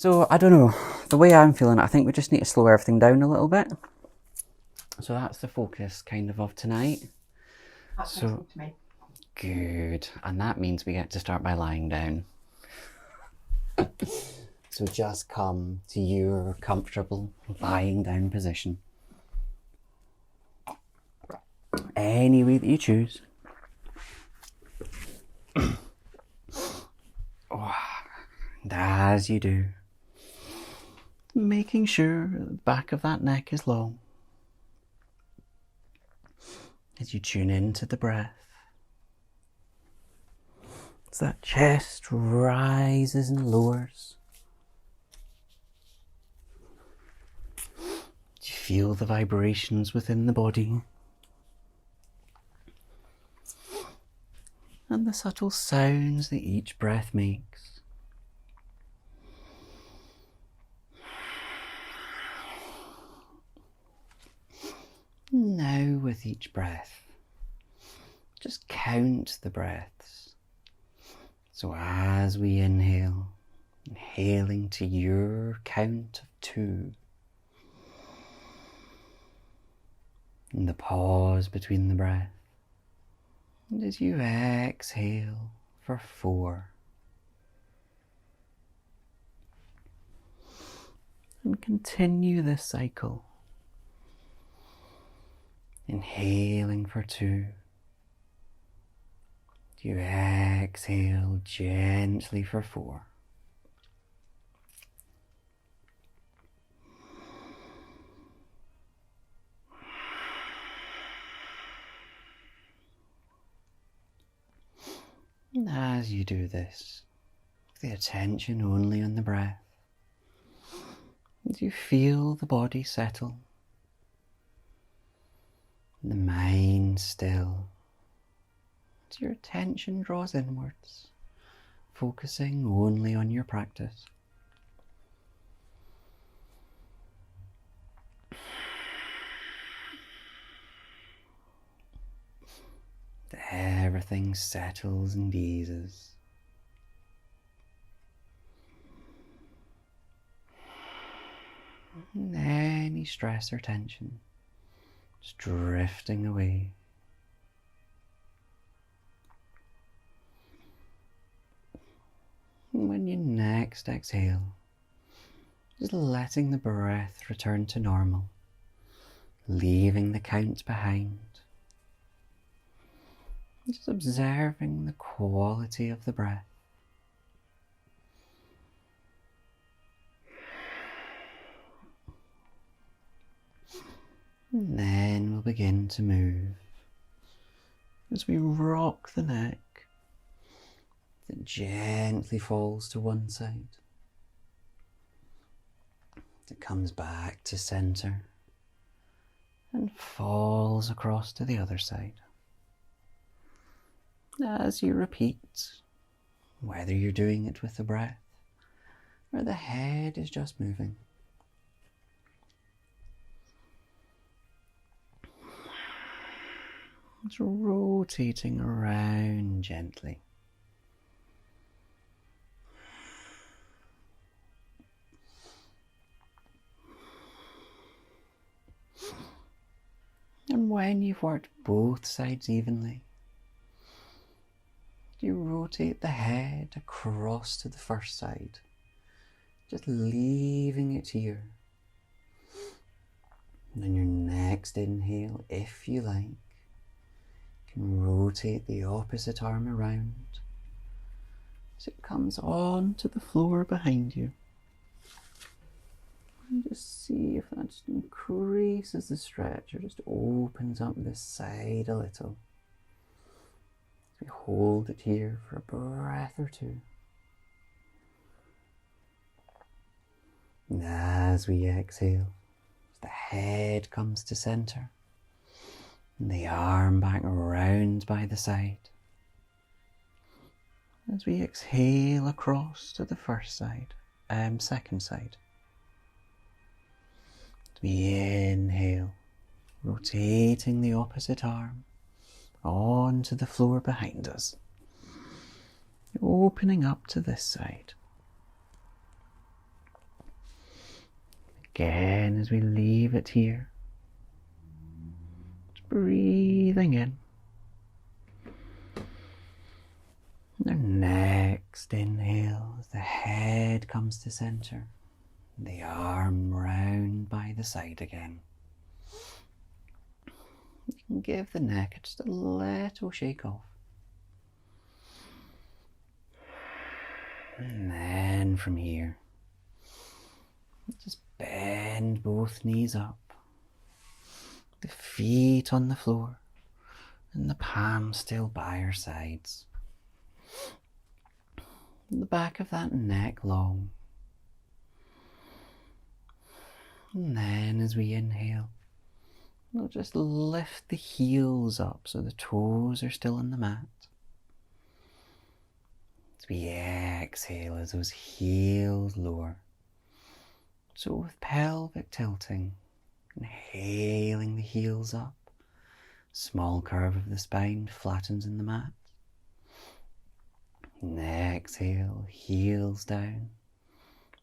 So, I don't know, the way I'm feeling, I think we just need to slow everything down a little bit. So that's the focus kind of tonight. That's So, excellent to me. Good. And that means we get to start by lying down. So just come to your comfortable lying down position. Any way that you choose. And as you do, making sure the back of that neck is long. As you tune into the breath, as that chest rises and lowers. You feel the vibrations within the body and the subtle sounds that each breath makes. Now with each breath, just count the breaths. So as we inhale, inhaling to your count of 2. And the pause between the breath. And as you exhale for 4. And continue this cycle. Inhaling for 2. You exhale gently for 4. And as you do this, with the attention only on the breath, as you feel the body settle, and the mind still, as your attention draws inwards, focusing only on your practice. Everything settles and eases. And any stress or tension just drifting away. And when you next exhale, just letting the breath return to normal, leaving the count behind. Just observing the quality of the breath. And then we'll begin to move as we rock the neck. It gently falls to one side. It comes back to center and falls across to the other side. As you repeat, whether you're doing it with the breath or the head is just moving. It's rotating around gently. And when you've worked both sides evenly, you rotate the head across to the first side, just leaving it here. And then your next inhale, if you like, you can rotate the opposite arm around as it comes onto the floor behind you. And just see if that just increases the stretch or just opens up this side a little. We hold it here for a breath or 2. And as we exhale, the head comes to center and the arm back around by the side. As we exhale across to the second side. As we inhale, rotating the opposite arm onto the floor behind us, opening up to this side. again as we leave it here. Just breathing in. Our next inhale as the head comes to center, the arm round by the side again. You can give the neck just a little shake off. And then from here, just bend both knees up, the feet on the floor, and the palms still by our sides. The back of that neck long. And then as we inhale, we'll just lift the heels up so the toes are still on the mat. As we exhale, as those heels lower. So with pelvic tilting, inhaling the heels up, small curve of the spine flattens in the mat. And exhale, heels down.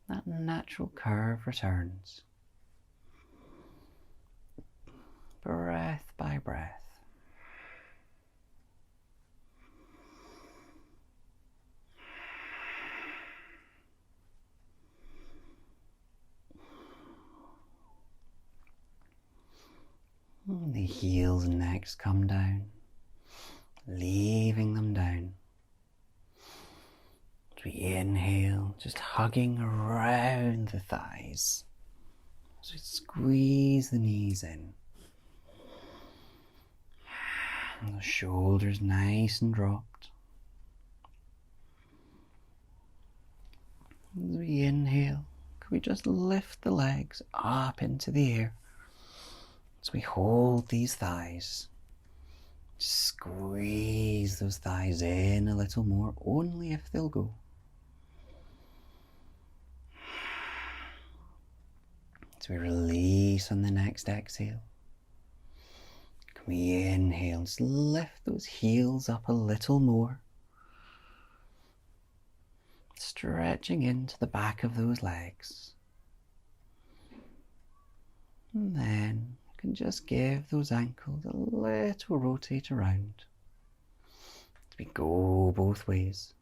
That natural curve returns. Breath by breath. And the heels next come down, leaving them down. As we inhale, just hugging around the thighs. As we squeeze the knees in. And the shoulders nice and dropped. As we inhale, can we just lift the legs up into the air? As we hold these thighs, squeeze those thighs in a little more, only if they'll go. As we release on the next exhale, can we inhale, just lift those heels up a little more, stretching into the back of those legs. And then you can just give those ankles a little rotate around as we go both ways.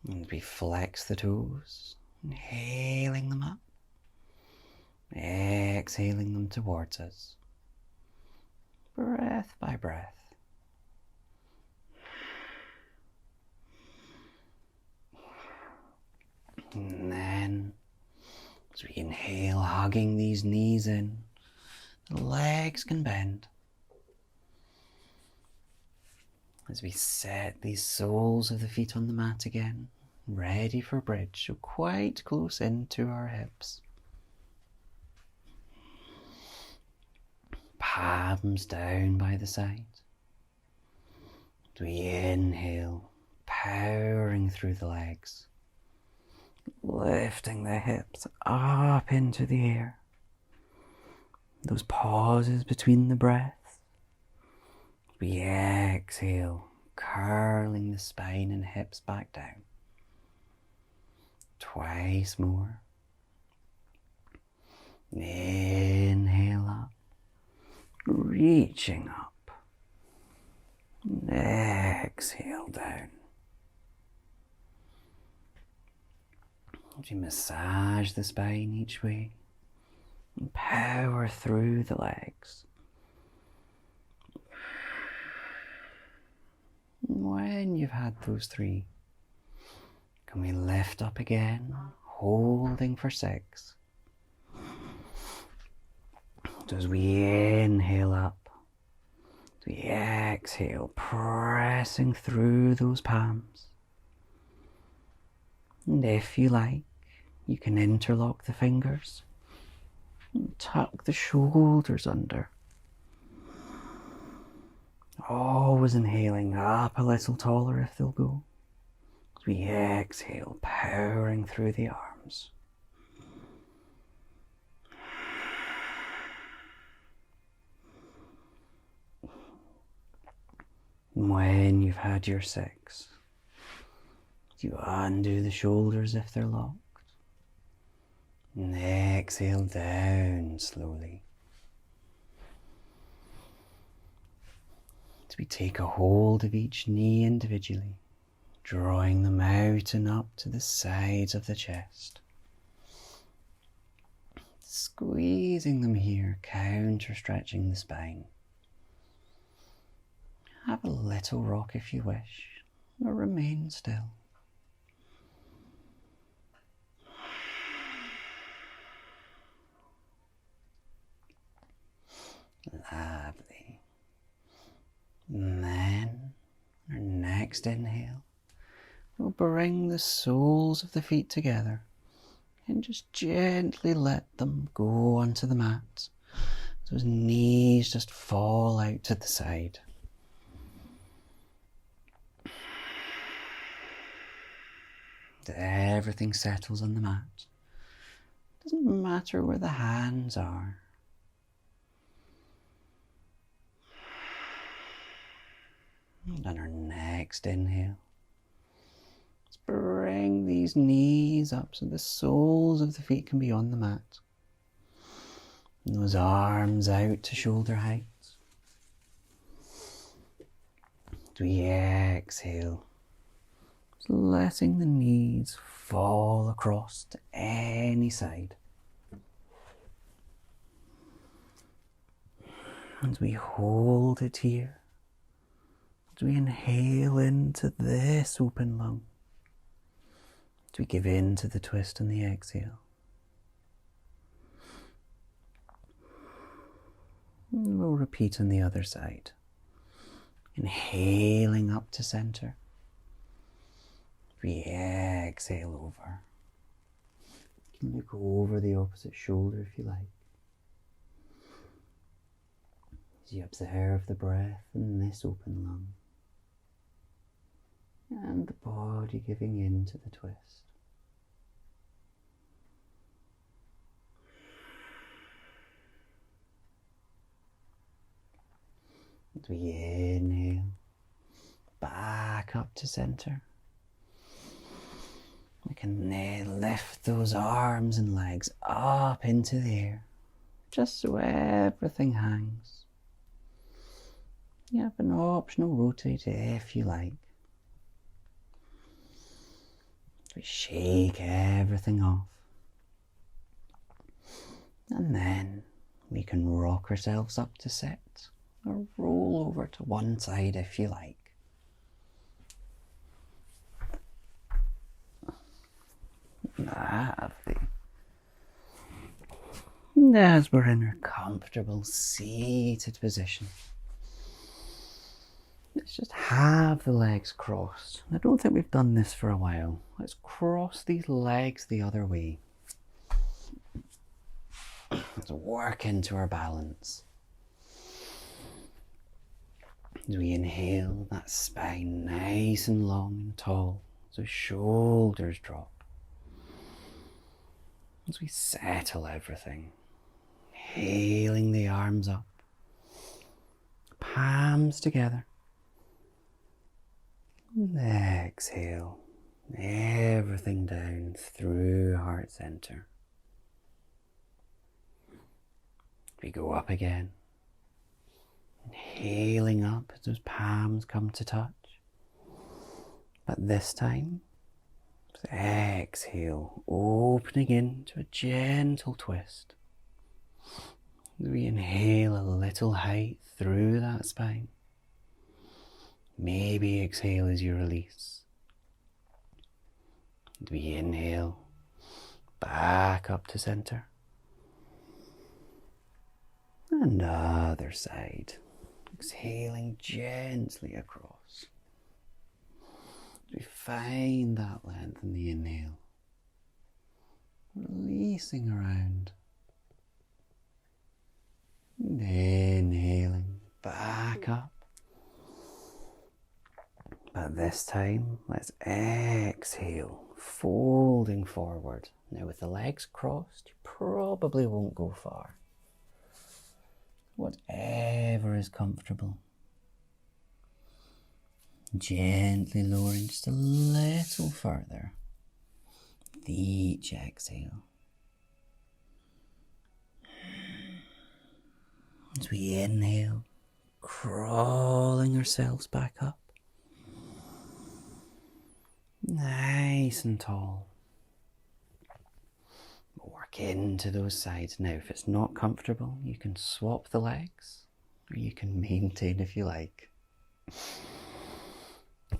And we flex the toes, inhaling them up, exhaling them towards us, breath by breath. And then, as we inhale, hugging these knees in, the legs can bend. As we set these soles of the feet on the mat again, ready for bridge, so quite close into our hips. Palms down by the side. As we inhale, powering through the legs, lifting the hips up into the air. Those pauses between the breaths. We exhale, curling the spine and hips back down. Twice more. Inhale up, reaching up. Exhale down. As you massage the spine each way and power through the legs. When you've had those 3, can we lift up again, holding for 6. So as we inhale up, as we exhale, pressing through those palms. And if you like, you can interlock the fingers and tuck the shoulders under. Always inhaling up a little taller if they'll go. As we exhale, powering through the arms. When you've had your 6, you undo the shoulders if they're locked. And exhale down slowly. As we take a hold of each knee individually, drawing them out and up to the sides of the chest. Squeezing them here, counter stretching the spine. Have a little rock if you wish, or remain still. Lovely. And then, our next inhale, we'll bring the soles of the feet together and just gently let them go onto the mat. Those knees just fall out to the side. Everything settles on the mat. Doesn't matter where the hands are. And on our next inhale, let's bring these knees up so the soles of the feet can be on the mat. And those arms out to shoulder height. As we exhale, just letting the knees fall across to any side. As we hold it here, as we inhale into this open lung, as we give in to the twist and the exhale. And we'll repeat on the other side. Inhaling up to center. We exhale over. You can look over the opposite shoulder if you like. As you observe the breath in this open lung. And the body giving in to the twist. As we inhale, back up to center. We can lift those arms and legs up into the air, just so everything hangs. You have an optional rotate if you like. We shake everything off. And then we can rock ourselves up to sit, or roll over to one side if you like. Lovely. And as we're in our comfortable seated position, let's just have the legs crossed. I don't think we've done this for a while. Let's cross these legs the other way. Let's work into our balance. As we inhale, that spine nice and long and tall, so shoulders drop. As we settle everything, inhaling the arms up, palms together. And exhale everything down through heart center. We go up again, inhaling up as those palms come to touch. But this time, exhale, opening into a gentle twist. We inhale a little height through that spine. Maybe exhale as you release. We inhale, back up to center. And other side. Exhaling gently across. We find that length in the inhale. Releasing around. And inhaling back up. But this time, let's exhale, folding forward. Now with the legs crossed, you probably won't go far. Whatever is comfortable. Gently lowering just a little further with each exhale. As we inhale, crawling ourselves back up. Nice and tall. Work into those sides. Now, if it's not comfortable, you can swap the legs, or you can maintain if you like.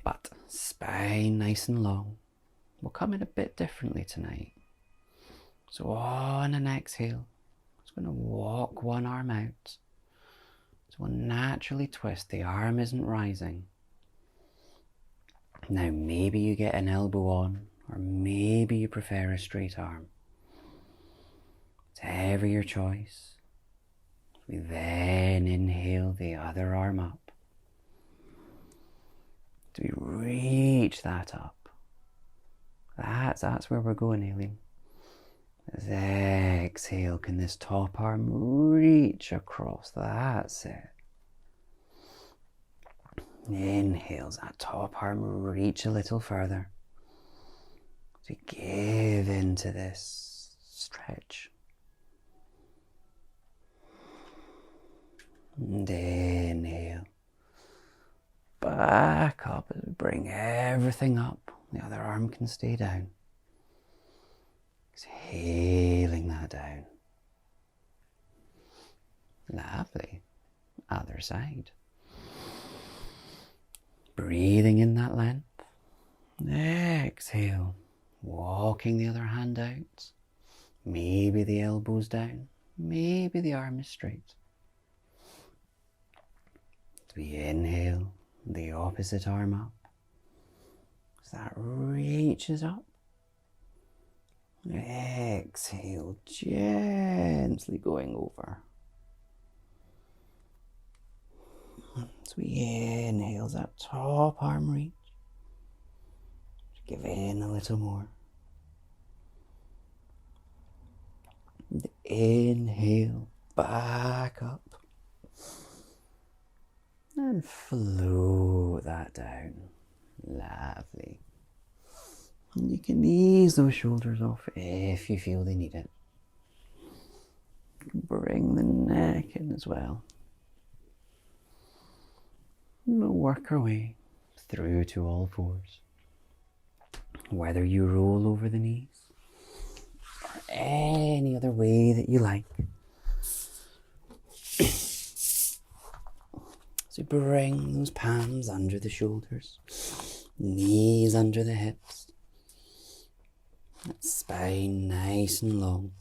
But spine nice and long. We'll come in a bit differently tonight. So on an exhale, it's going to walk one arm out. So we'll naturally twist. The arm isn't rising. Now maybe you get an elbow on, or maybe you prefer a straight arm. It's ever your choice. We then inhale the other arm up. So we reach that up. That's where we're going, Aileen. As exhale, can this top arm reach across? That's it. Inhales, that top arm reach a little further. So give into this stretch. And inhale. Back up as we bring everything up. The other arm can stay down. Exhaling that down. Lovely. Other side. Breathing in that length. Exhale. Walking the other hand out. Maybe the elbow's down. Maybe the arm is straight. As we inhale, the opposite arm up. As that reaches up. Exhale, gently going over. As we inhale, that top arm reach. Give in a little more. And inhale, back up. And float that down. Lovely. And you can ease those shoulders off if you feel they need it. Bring the neck in as well. And we'll work our way through to all fours. Whether you roll over the knees or any other way that you like. So bring those palms under the shoulders, knees under the hips. That spine nice and long.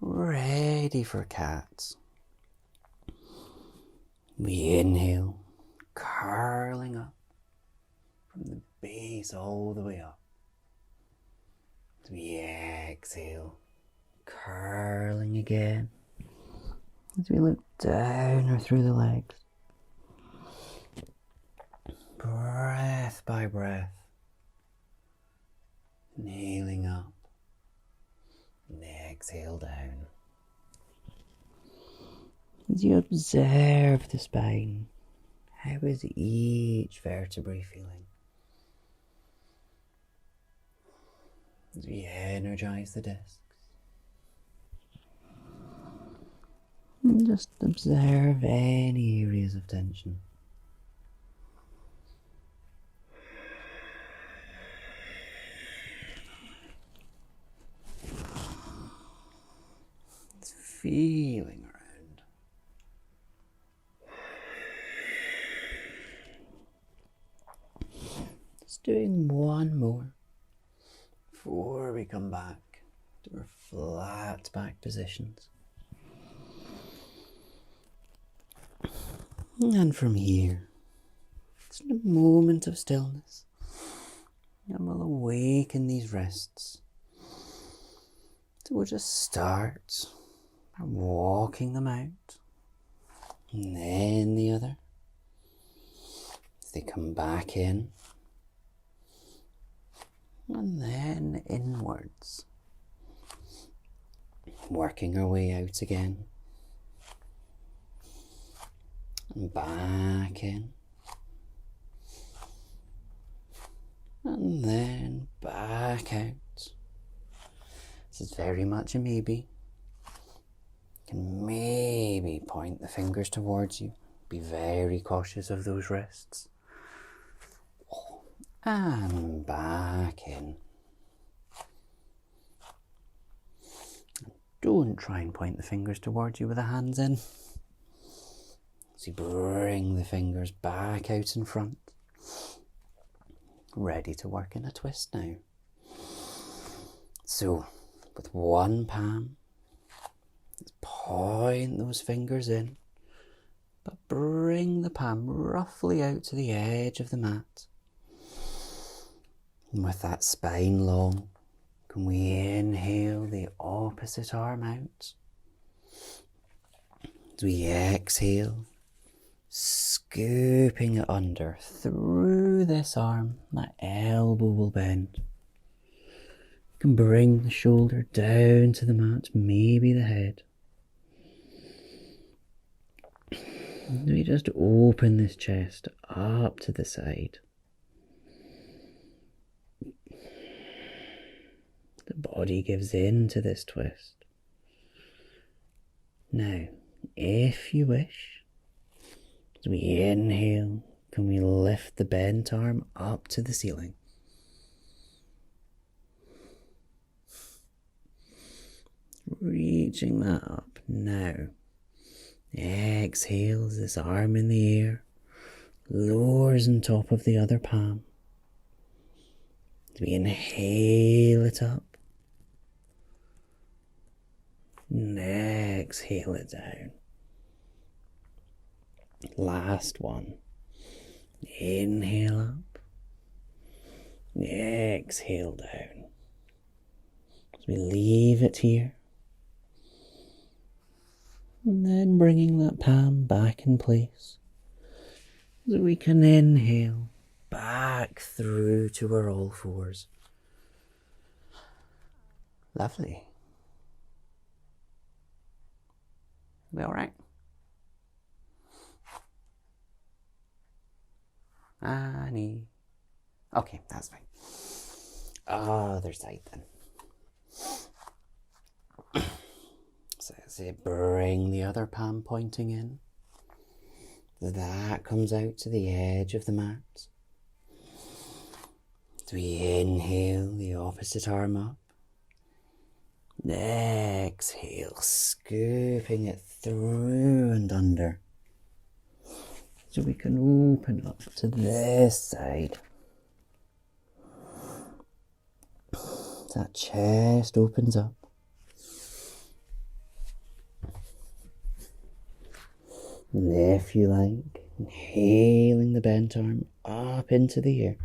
Ready for cats. We inhale, curling up from the base all the way up. As we exhale, curling again. As we look down or through the legs. Breath by breath. Inhaling up. And exhale down. As you observe the spine, how is each vertebrae feeling? As we energize the discs. And just observe any areas of tension. It's feeling around. Just doing one more before we come back to our flat back positions. And from here, it's a moment of stillness, and we'll awaken these wrists. So we'll just start by walking them out, and then the other, as they come back in, and then inwards, working our way out again. And back in, and then back out. This is very much a maybe. Can maybe point the fingers towards you. Be very cautious of those wrists. And back in. Don't try and point the fingers towards you with the hands in. So you bring the fingers back out in front. Ready to work in a twist now. So, with one palm, let's point those fingers in, but bring the palm roughly out to the edge of the mat. And with that spine long, can we inhale the opposite arm out? As we exhale, scooping it under through this arm, that elbow will bend. You can bring the shoulder down to the mat, maybe the head. We just open this chest up to the side. The body gives in to this twist. Now, if you wish, as we inhale, can we lift the bent arm up to the ceiling? Reaching that up now. Exhales this arm in the air, lowers on top of the other palm. As we inhale it up, and exhale it down. Last one. Inhale up, exhale down. As we leave it here, and then bringing that palm back in place, so we can inhale back through to our all fours. Lovely. We all right? Annie. Okay, that's fine. Other side then. So as you bring the other palm pointing in, that comes out to the edge of the mat. As we inhale the opposite arm up. Exhale, scooping it through and under. So we can open up to this side. That chest opens up. And if you like, inhaling the bent arm up into the air.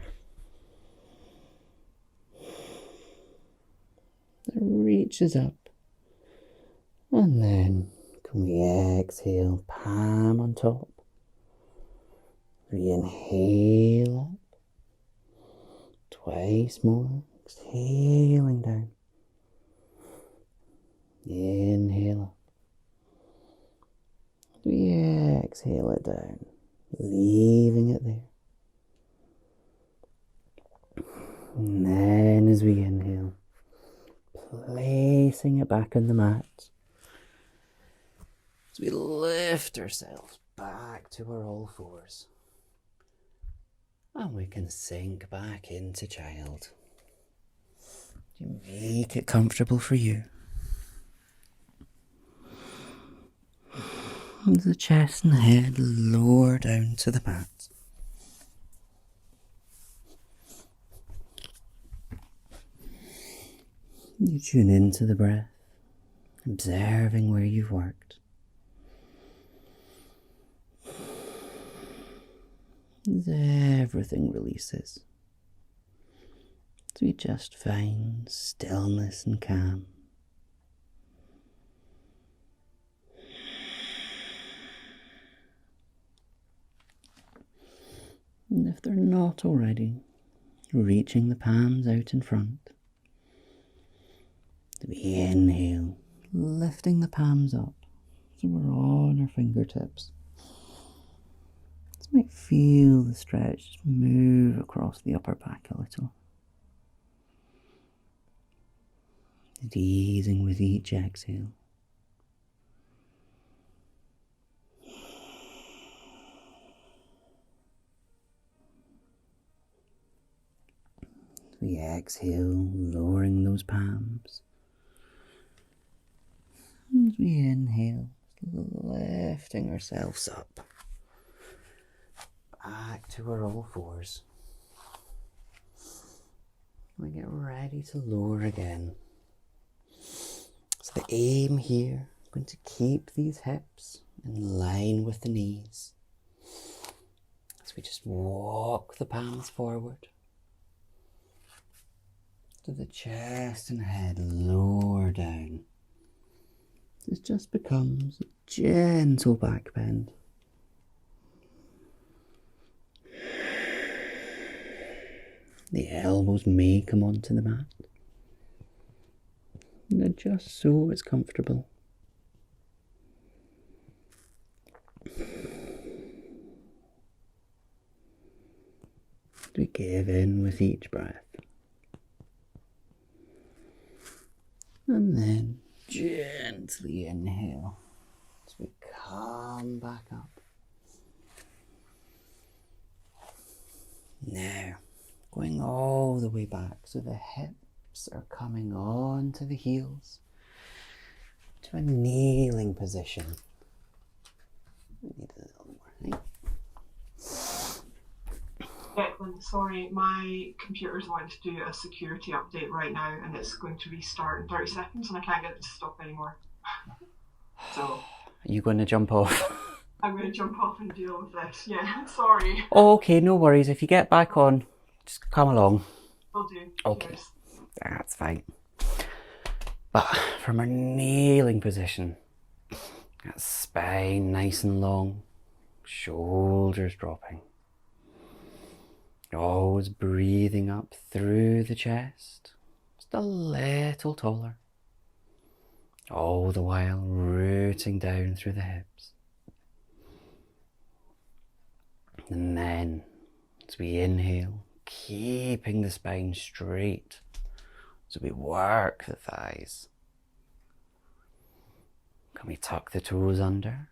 It reaches up. And then can we exhale, palm on top. We inhale up. Twice more. Exhaling down. Inhale up. We exhale it down, leaving it there. And then as we inhale, placing it back on the mat. As we lift ourselves back to our all fours. And we can sink back into child. You make it comfortable for you. And the chest and head lower down to the mat. You tune into the breath, observing where you've worked. As everything releases, so we just find stillness and calm. And if they're not already, reaching the palms out in front. We inhale, lifting the palms up so we're on our fingertips. Just might feel the stretch move across the upper back a little. And easing with each exhale. we exhale, lowering those palms. As we inhale, lifting ourselves up, back to our all fours. We get ready to lower again. So the aim here, I'm going to keep these hips in line with the knees. So we just walk the palms forward. So the chest and head lower down. This just becomes a gentle back bend. The elbows may come onto the mat. And just so it's comfortable. We give in with each breath. And then gently inhale as we come back up. Now, going all the way back, so the hips are coming on to the heels, to a kneeling position. We need a little more, Declan, sorry, my computer's wanting to do a security update right now and it's going to restart in 30 seconds and I can't get it to stop anymore. So, Are you going to jump off? I'm going to jump off and deal with this. Yeah, sorry. Okay, no worries. If you get back on, just come along. Will do. Okay, Cheers. that's fine. But from our kneeling position, that spine nice and long, shoulders dropping. Always breathing up through the chest, just a little taller. All the while rooting down through the hips. And then, as we inhale, keeping the spine straight, so we work the thighs. Can we tuck the toes under?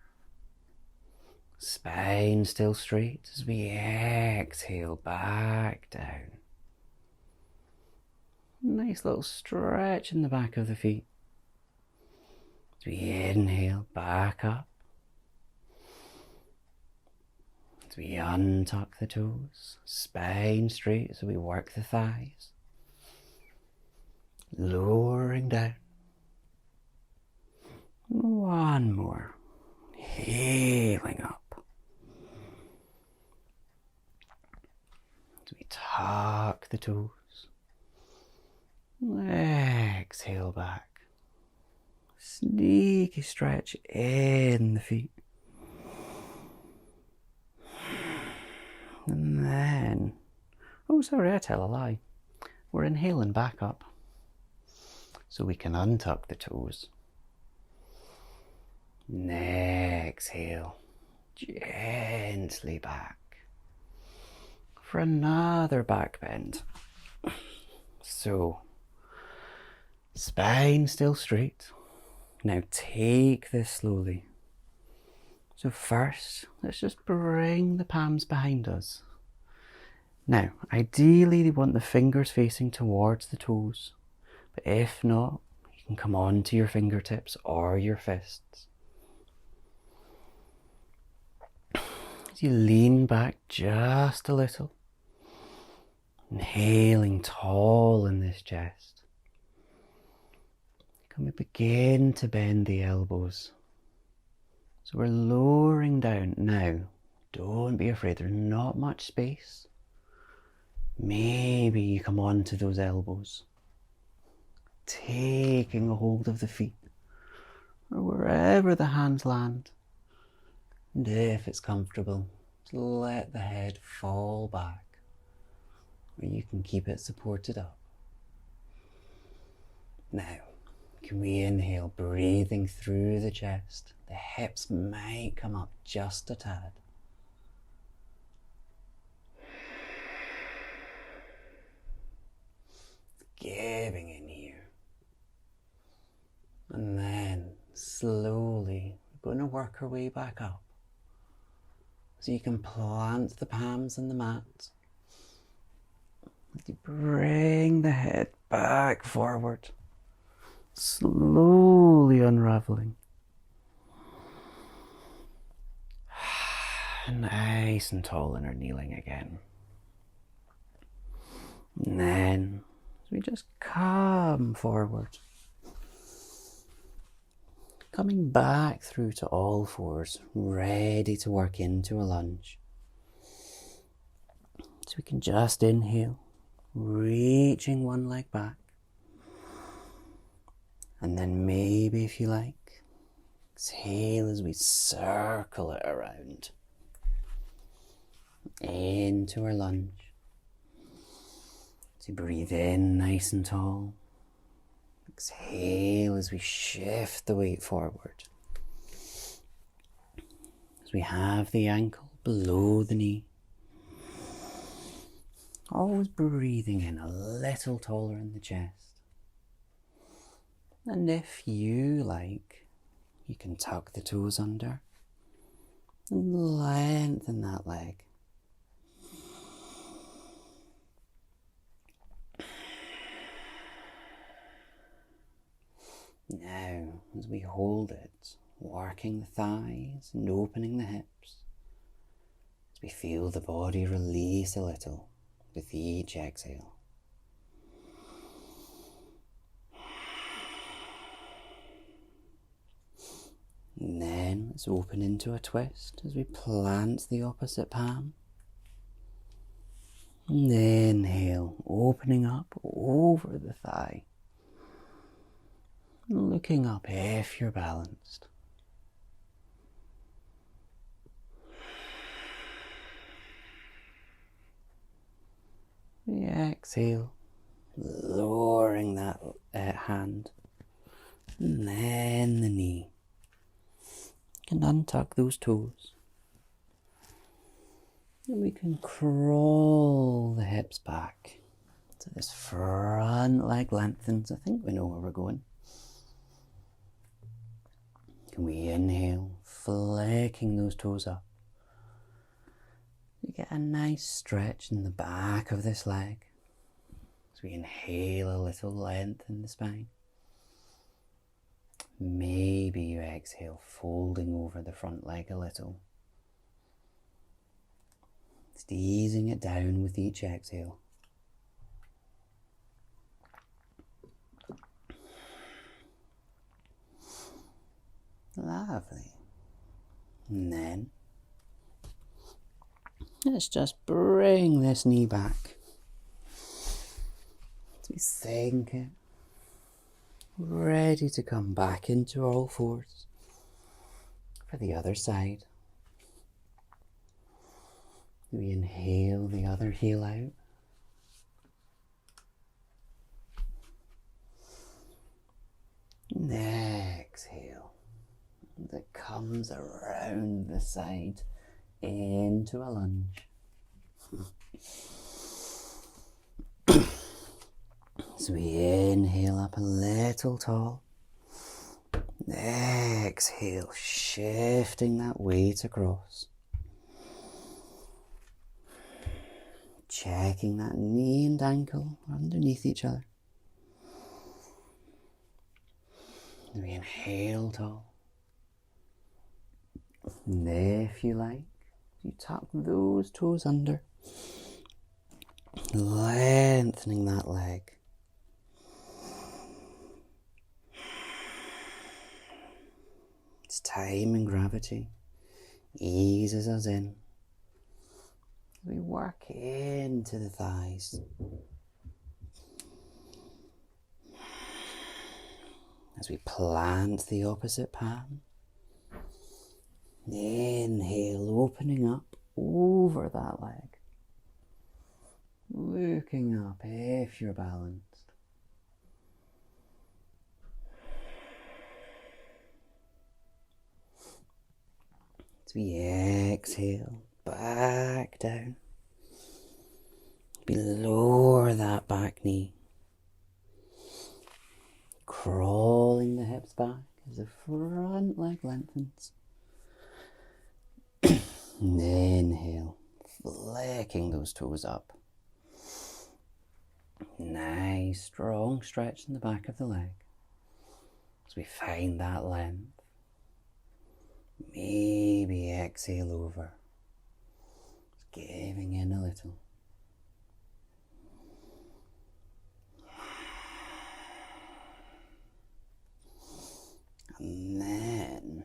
Spine still straight as we exhale back down. Nice little stretch in the back of the feet. As we inhale back up. As we untuck the toes, spine straight as we work the thighs. Lowering down. One more. Healing up. As we tuck the toes. Exhale back. Sneaky stretch in the feet. And then, oh sorry, I tell a lie. We're inhaling back up. So we can untuck the toes. And exhale gently back for another back bend. So, spine still straight. Now take this slowly. So first, let's just bring the palms behind us. Now, ideally you want the fingers facing towards the toes, but if not, you can come on to your fingertips or your fists. As you lean back just a little, inhaling tall in this chest. Can we begin to bend the elbows? So we're lowering down. Now, don't be afraid, there's not much space. Maybe you come on to those elbows, taking a hold of the feet, or wherever the hands land. And if it's comfortable, let the head fall back, or you can keep it supported up. Now, can we inhale, breathing through the chest? The hips might come up just a tad. Giving in here. And then, slowly, we're going to work our way back up. So you can plant the palms on the mat. As you bring the head back forward, slowly unraveling. Nice and tall in our kneeling again. And then as we just come forward, coming back through to all fours, ready to work into a lunge. So we can just inhale, reaching one leg back. And then maybe, if you like, exhale as we circle it around into our lunge. So breathe in nice and tall. Exhale as we shift the weight forward. As we have the ankle below the knee. Always breathing in a little taller in the chest. And if you like, you can tuck the toes under and lengthen that leg. Now, as we hold it, working the thighs and opening the hips, as we feel the body release a little with each exhale. And then let's open into a twist as we plant the opposite palm. And inhale, opening up over the thigh. Looking up if you're balanced. Exhale, lowering that hand. And then the knee. You can untuck those toes. And we can crawl the hips back. So this front leg lengthens. I think we know where we're going. Can we inhale, flicking those toes up. We get a nice stretch in the back of this leg. As we inhale a little length in the spine. Maybe you exhale, folding over the front leg a little. Just easing it down with each exhale. Lovely. And then let's just bring this knee back. As we sink it, ready to come back into all fours for the other side. We inhale the other heel out. And exhale. That comes around the side into a lunge. So we inhale up a little tall. Exhale, shifting that weight across. Checking that knee and ankle underneath each other. And we inhale tall. And if you like, you tuck those toes under, lengthening that leg. It's time and gravity eases us in. We work into the thighs. As we plant the opposite palm. Inhale, opening up over that leg. Looking up if you're balanced. As we exhale, back down. We lower that back knee. Crawling the hips back as the front leg lengthens. And inhale, flicking those toes up. Nice, strong stretch in the back of the leg as we find that length. Maybe exhale over, just giving in a little. And then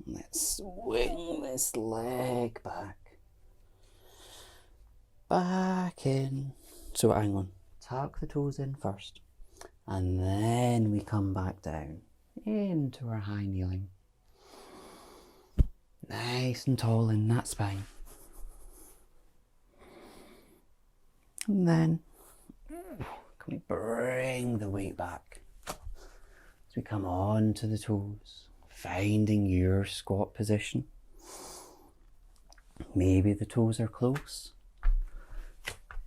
let's swing this leg back in. So hang on, tuck the toes in first, and then we come back down into our high kneeling. Nice and tall in that spine. And then, can we bring the weight back as we come on to the toes, finding your squat position. Maybe the toes are close.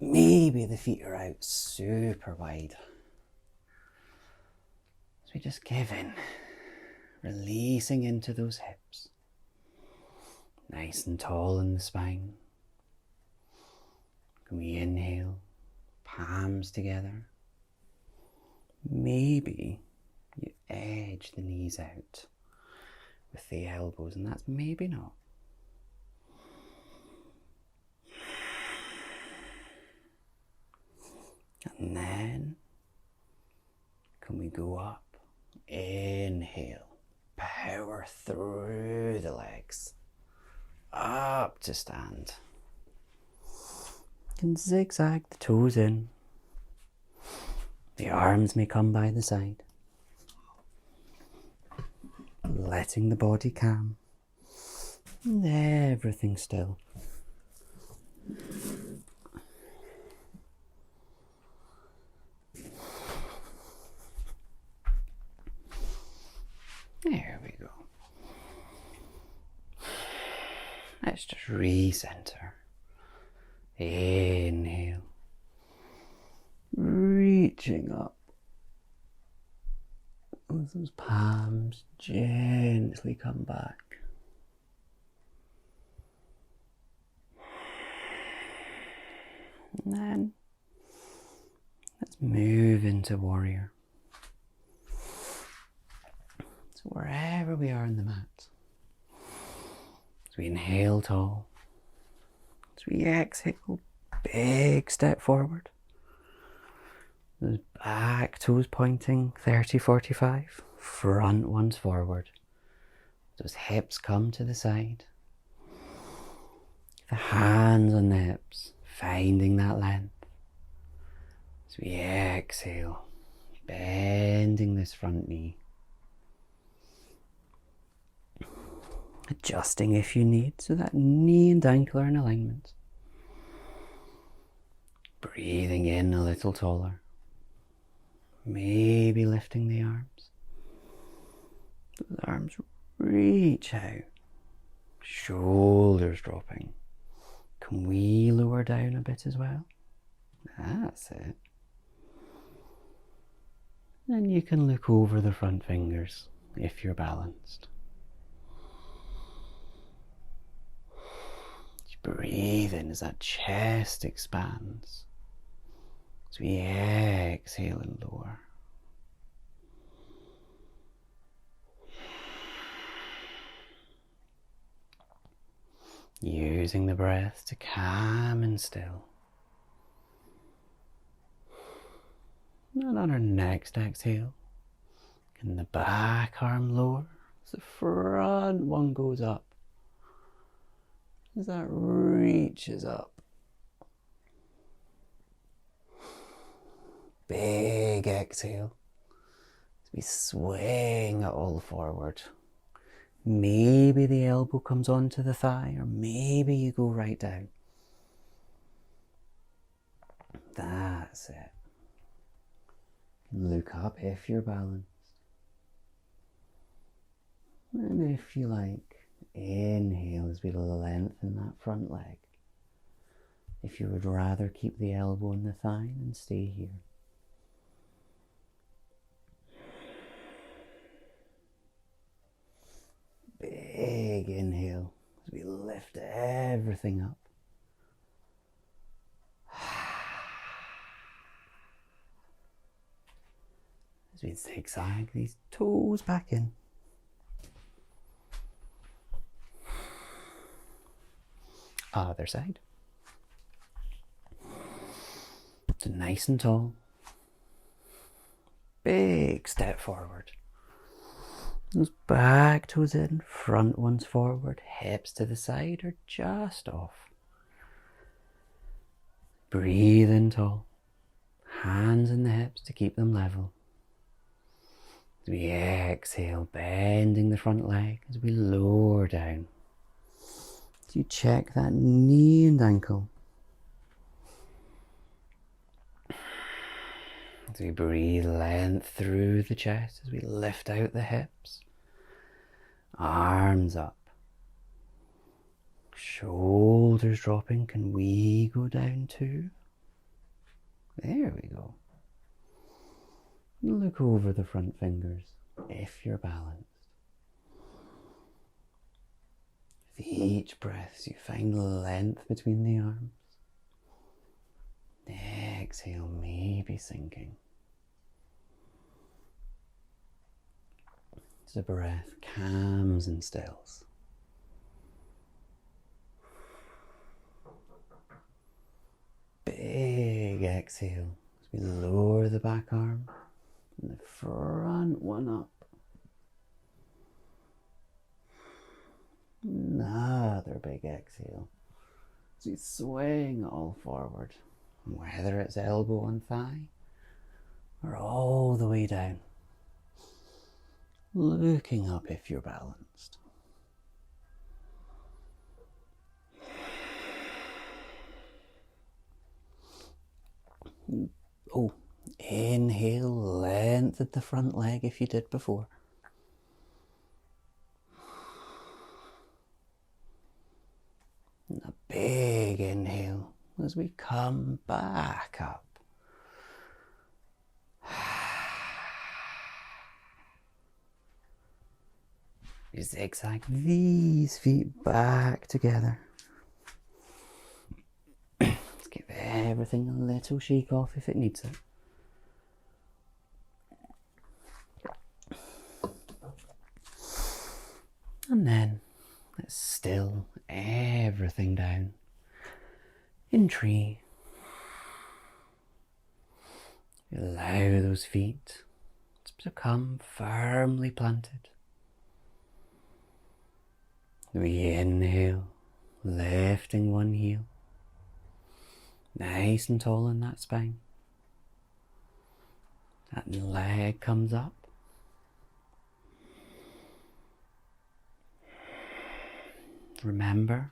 Maybe the feet are out super wide. So we just give in, releasing into those hips. Nice and tall in the spine. Can we inhale, palms together? Maybe you edge the knees out with the elbows, and that's maybe not. And then, can we go up? Inhale, power through the legs, up to stand. You can zigzag the toes in. The arms may come by the side. Letting the body calm. And everything still. There we go. Let's just recenter. Inhale. Reaching up. With those palms gently come back. And then let's move into warrior. So wherever we are on the mat, as we inhale tall, as we exhale, big step forward. Those back toes pointing 30-45, front ones forward. Those hips come to the side. The hands on the hips, finding that length. As we exhale, bending this front knee. Adjusting if you need, so that knee and ankle are in alignment. Breathing in a little taller. Maybe lifting the arms. The arms reach out. Shoulders dropping. Can we lower down a bit as well? That's it. Then you can look over the front fingers if you're balanced. Breathe in as that chest expands. As we exhale and lower. Using the breath to calm and still. And on our next exhale, can the back arm lower as the front one goes up. As that reaches up. Big exhale. As we swing it all forward. Maybe the elbow comes onto the thigh, or maybe you go right down. That's it. Look up if you're balanced. And if you like, inhale as we lengthen that front leg. If you would rather keep the elbow in the thigh, then stay here. Big inhale as we lift everything up. As we zigzag these toes back in. Other side. So nice and tall. Big step forward. Those back toes in, front ones forward, hips to the side or just off. Breathe in tall. Hands in the hips to keep them level. As we exhale, bending the front leg as we lower down. As you check that knee and ankle. As we breathe length through the chest, as we lift out the hips. Arms up. Shoulders dropping. Can we go down too? There we go. Look over the front fingers if you're balanced. With each breath, you find length between the arms. Exhale, maybe sinking. As the breath calms and stills. Big exhale as we lower the back arm and the front one up. Another big exhale as we swing all forward, whether it's elbow on thigh or all the way down. Looking up if you're balanced. Oh, inhale, lengthen the front leg if you did before. And a big inhale as we come back up. You zigzag these feet back together. Let's give everything a little shake off if it needs it. And then let's still everything down in tree. Allow those feet to become firmly planted. We inhale, lifting one heel, nice and tall in that spine. That leg comes up. Remember,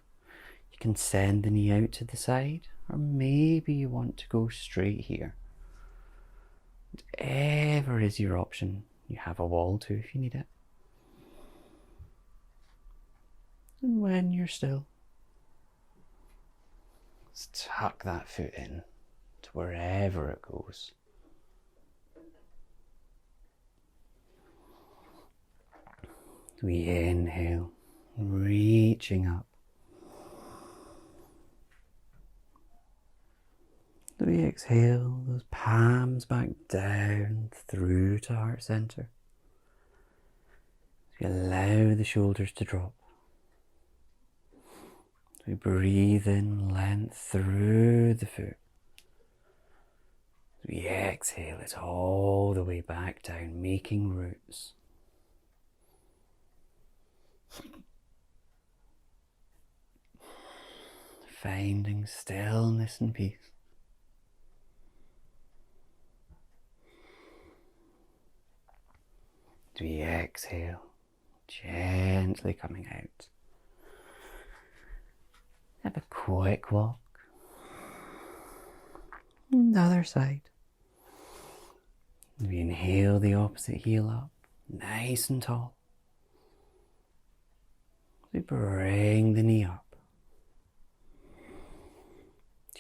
you can send the knee out to the side, or maybe you want to go straight here. Whatever is your option, you have a wall too if you need it. And when you're still, let's tuck that foot in to wherever it goes. We inhale, reaching up. We exhale, those palms back down through to heart center. We allow the shoulders to drop. We breathe in length through the foot. We exhale it all the way back down, making roots. Finding stillness and peace. We exhale, gently coming out. Have a quick walk. And the other side. We inhale the opposite heel up, nice and tall. We bring the knee up.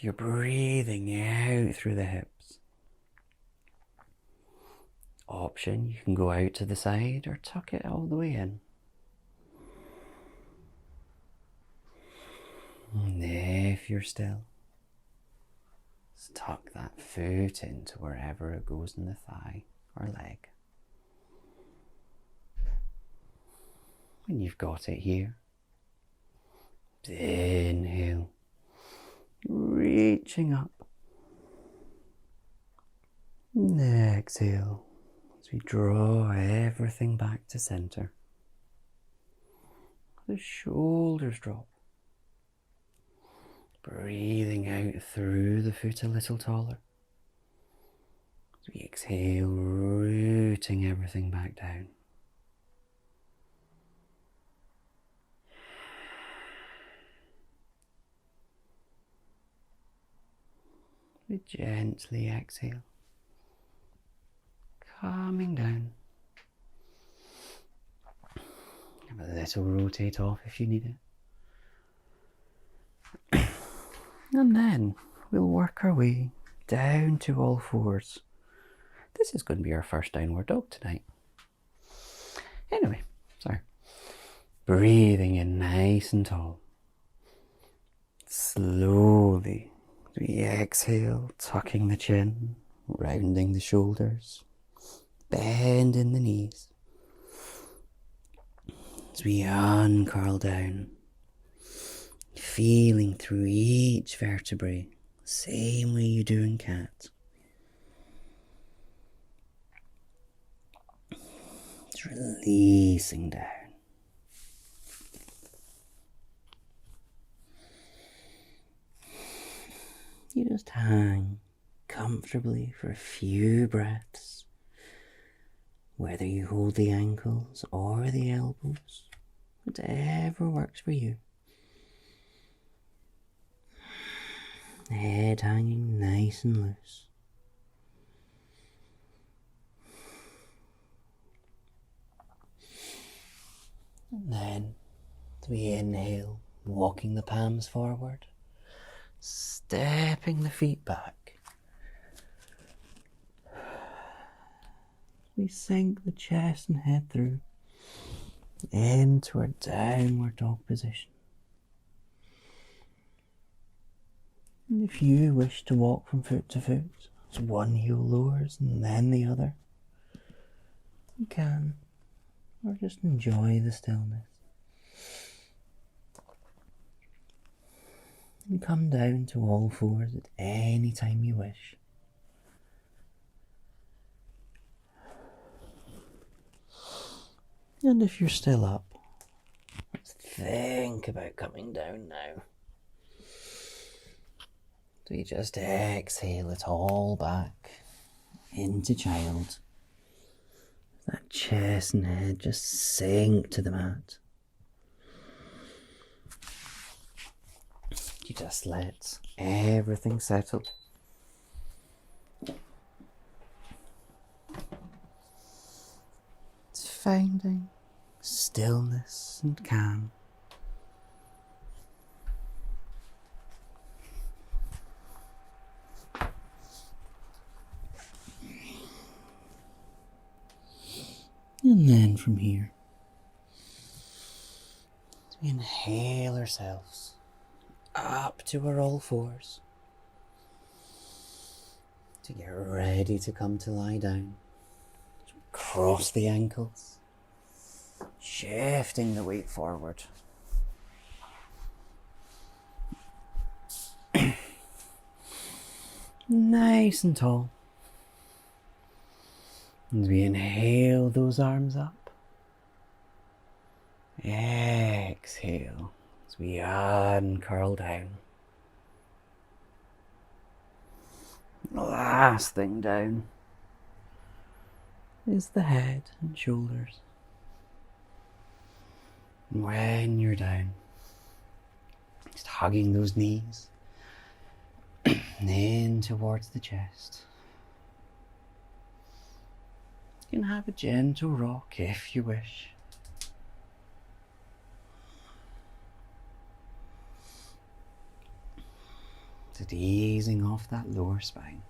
You're breathing out through the hips. Option, you can go out to the side or tuck it all the way in. And if you're still, just tuck that foot into wherever it goes in the thigh or leg. when you've got it here. Inhale, reaching up. And exhale as we draw everything back to center. The shoulders drop. Breathing out through the foot a little taller. As we exhale, rooting everything back down. We gently exhale, calming down. Have a little rotate off if you need it. And then we'll work our way down to all fours. This is going to be our first downward dog tonight. Anyway, sorry. Breathing in nice and tall. Slowly, we exhale, tucking the chin, rounding the shoulders, bending the knees. As we uncurl down, feeling through each vertebrae, same way you do in cat. It's releasing down. You just hang comfortably for a few breaths, whether you hold the ankles or the elbows, whatever works for you. Head hanging nice and loose. And then, as we inhale, walking the palms forward, stepping the feet back. We sink the chest and head through into our downward dog position. And if you wish to walk from foot to foot, as one heel lowers and then the other, you can, or just enjoy the stillness. And come down to all fours at any time you wish. And if you're still up, let's think about coming down now. So you just exhale it all back into child. That chest and head just sink to the mat. You just let everything settle. It's finding stillness and calm. And then from here, we inhale ourselves up to our all fours to get ready to come to lie down. Cross the ankles, shifting the weight forward. Nice and tall. As we inhale those arms up, exhale as we uncurl down. Last thing down is the head and shoulders. And when you're down, just hugging those knees in towards the chest. You can have a gentle rock if you wish. Just easing off that lower spine.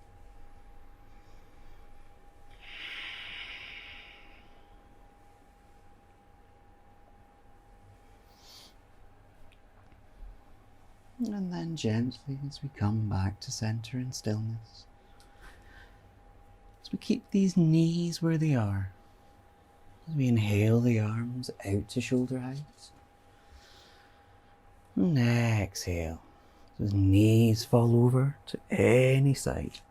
And then gently as we come back to center in stillness. As we keep these knees where they are, As we inhale the arms out to shoulder height. And exhale. As knees fall over to any side.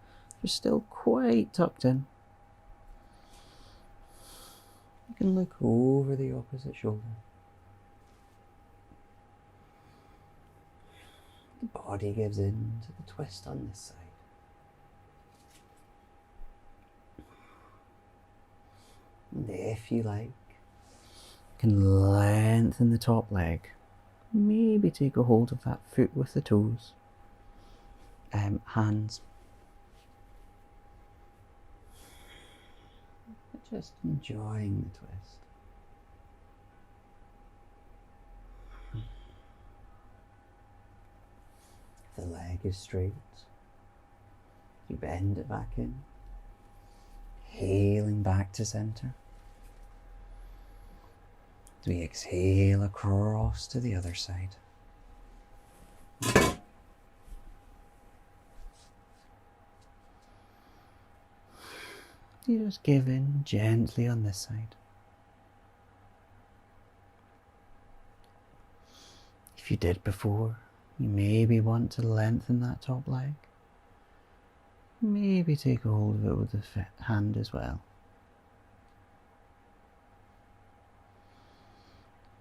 They're still quite tucked in. You can look over the opposite shoulder. The body gives in to the twist on this side. And if you like, you can lengthen the top leg. Maybe take a hold of that foot with the toes. Hands. Just enjoying the twist. The leg is straight. You bend it back in. Healing back to center. As we exhale across to the other side. You just give in gently on this side. If you did before, you maybe want to lengthen that top leg. Maybe take a hold of it with the hand as well.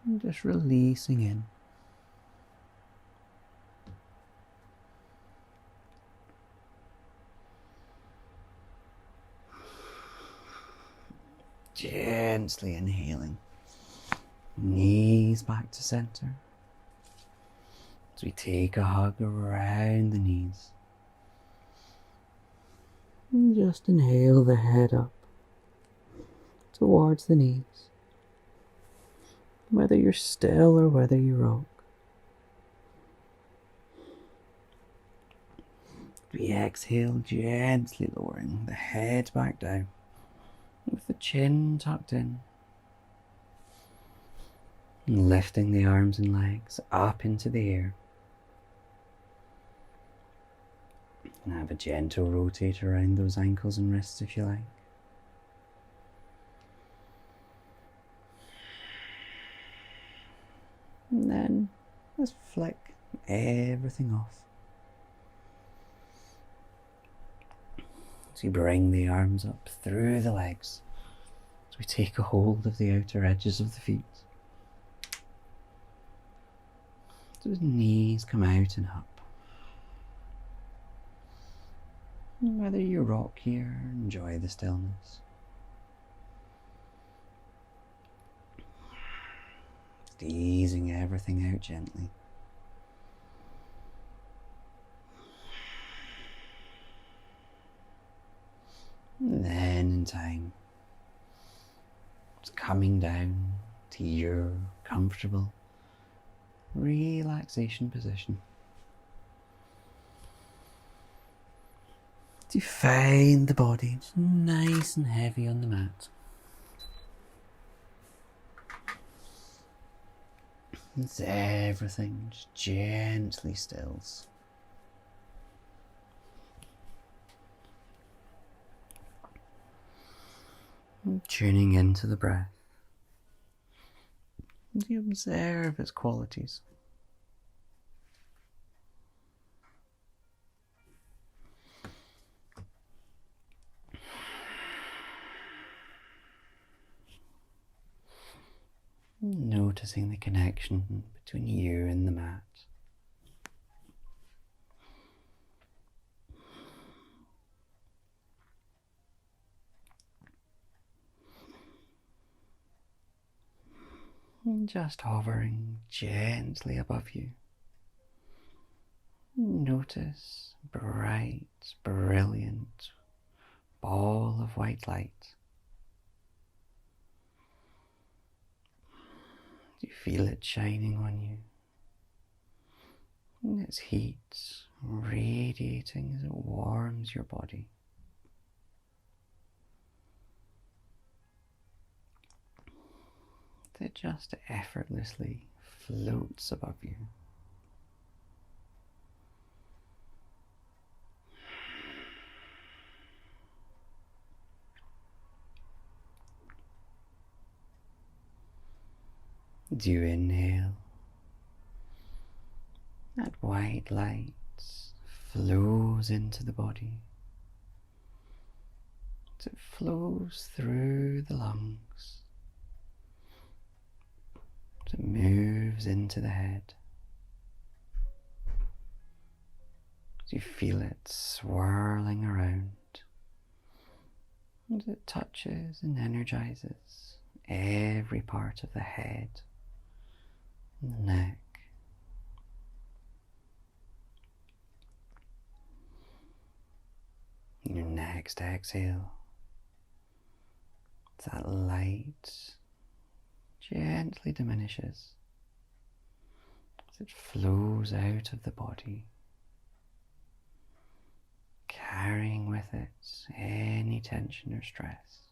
And just releasing in. Gently inhaling. Knees back to center. As we take a hug around the knees. And just inhale the head up towards the knees. Whether you're still or whether you rock. We exhale, gently lowering the head back down with the chin tucked in. And lifting the arms and legs up into the air. And have a gentle rotate around those ankles and wrists if you like. And then just flick everything off. So you bring the arms up through the legs. So we take a hold of the outer edges of the feet. So the knees come out and up. And whether you rock here, enjoy the stillness. Just easing everything out gently. And then in time, it's coming down to your comfortable relaxation position. To find the body just nice and heavy on the mat. As everything just gently stills. And tuning into the breath. As you observe its qualities. Noticing the connection between you and the mat. And just hovering gently above you. Notice a bright, brilliant ball of white light. You feel it shining on you, and its heat radiating as it warms your body. It just effortlessly floats above you. As you inhale, that white light flows into the body. As it flows through the lungs, as it moves into the head. As you feel it swirling around, as it touches and energizes every part of the head and the neck. Your next exhale, that light gently diminishes as it flows out of the body, carrying with it any tension or stress.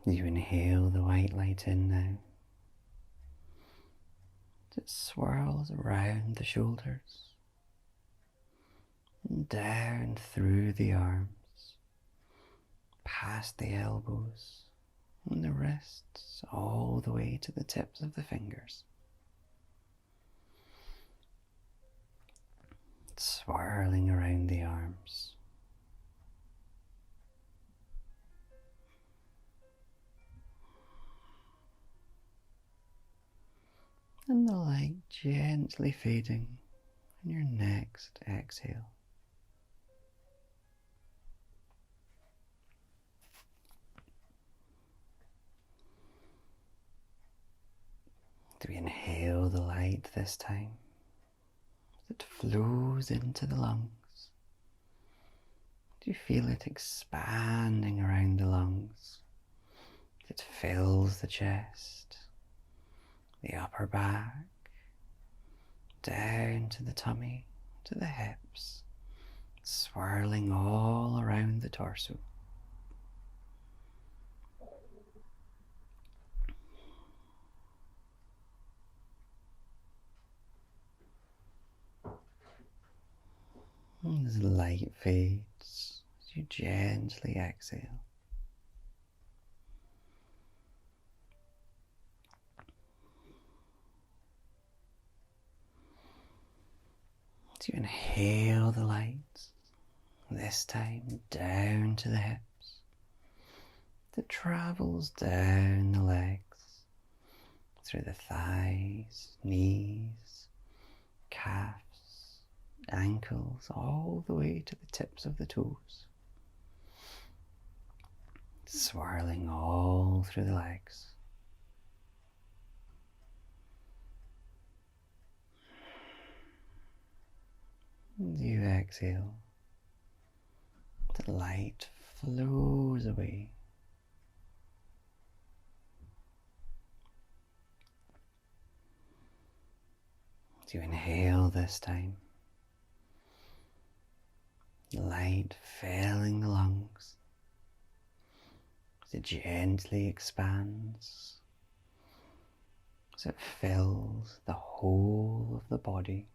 You inhale the white light in now. It swirls around the shoulders and down through the arms, past the elbows and the wrists, all the way to the tips of the fingers. Swirling around the arms. And the light gently fading on your next exhale. Do we inhale the light this time? It flows into the lungs. Do you feel it expanding around the lungs? It fills the chest, the upper back, down to the tummy, to the hips, swirling all around the torso. And as the light fades, as you gently exhale, as you inhale the light, this time down to the hips, that travels down the legs, through the thighs, knees, calves, ankles, all the way to the tips of the toes, swirling all through the legs. And you exhale, the light flows away. As you inhale this time, light filling the lungs, as it gently expands, as it fills the whole of the body.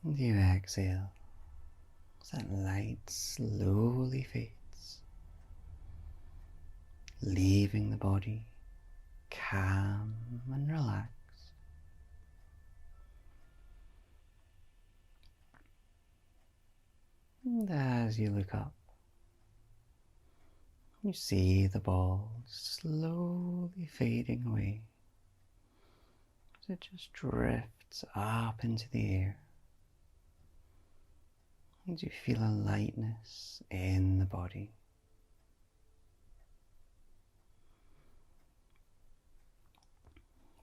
And you exhale, as that light slowly fades, leaving the body calm and relaxed. And as you look up, you see the ball slowly fading away as it just drifts up into the air. And you feel a lightness in the body.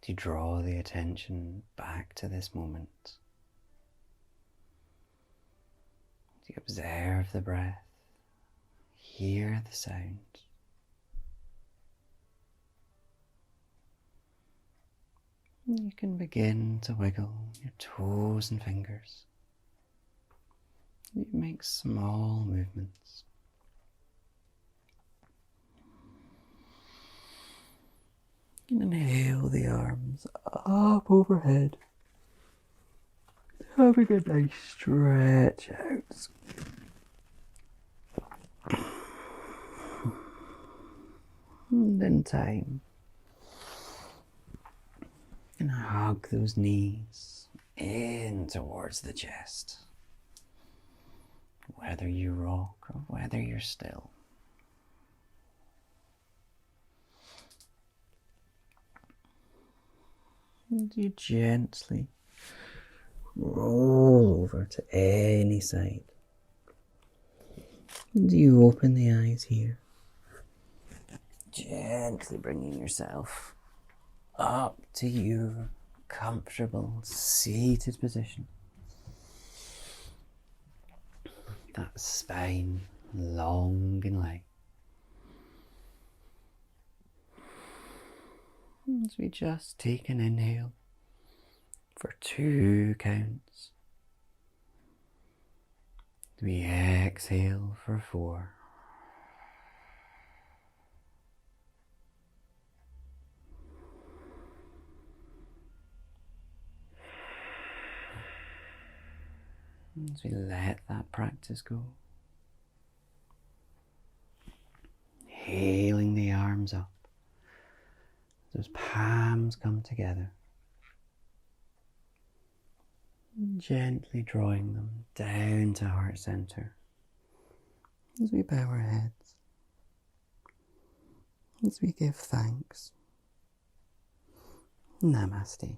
To draw the attention back to this moment. To observe the breath, hear the sound. And you can begin to wiggle your toes and fingers. You make small movements. Inhale the arms up overhead. Having a nice stretch out. And in time, and hug those knees in towards the chest. Whether you rock or whether you're still. And you gently roll over to any side. And you open the eyes here. Gently bringing yourself up to your comfortable seated position. That spine long and light. As we just take an inhale for 2 counts. We exhale for 4. As we let that practice go, inhaling the arms up, those palms come together, gently drawing them down to heart center as we bow our heads, as we give thanks. Namaste.